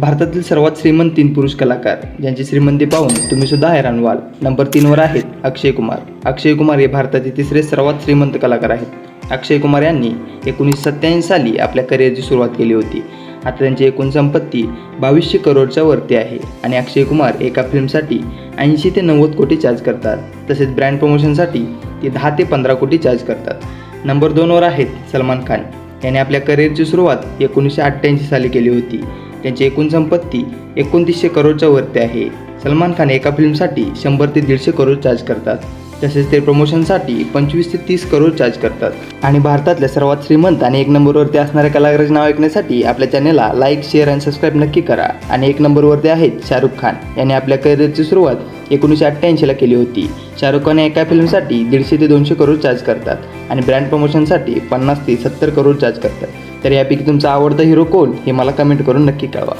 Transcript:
भारतातील सर्वात श्रीमंत 3 पुरुष कलाकार ज्यांची श्रीमंती पाहून तुम्ही सुद्धा हैराण व्हाल. नंबर 3वर आहेत अक्षय कुमार. अक्षय कुमार हे भारताचे तिसरे सर्वात श्रीमंत कलाकार आहेत. अक्षय कुमार यांनी 1987 साली आपल्या करिअरची सुरुवात केली होती. आता त्यांची एकूण संपत्ती 2200 करोडच्या वरती आहे आणि अक्षय कुमार एका फिल्मसाठी 80 ते 90 कोटी चार्ज करतात. तसेच ब्रँड प्रमोशनसाठी ते 10 ते 15 कोटी चार्ज करतात. नंबर 2वर आहेत सलमान खान. याने आपल्या करिअरची सुरुवात 1988 साली केली होती. त्यांची एकूण संपत्ती 2900 करोडच्या वरती आहे. सलमान खान एका फिल्मसाठी 100 ते 150 करोड चार्ज करतात. तसेच ते प्रमोशनसाठी 25 ते 30 करोड चार्ज करतात. आणि भारतातल्या सर्वात श्रीमंत आणि 1 नंबरवरती असणाऱ्या कलाकाराचे नाव ऐकण्यासाठी आपल्या चॅनेलला लाईक, शेअर आणि सबस्क्राईब नक्की करा. आणि 1 नंबरवरती आहेत शाहरुख खान. याने आपल्या करिअरची सुरुवात 1988ला केली होती. शाहरुख खान एका फिल्मसाठी 150 ते 200 करोड चार्ज करतात आणि ब्रँड प्रमोशनसाठी 50 ते 70 करोड चार्ज करतात. तर यापैकी तुमचा आवडता हिरो कोण हे मला कमेंट करून नक्की कळवा.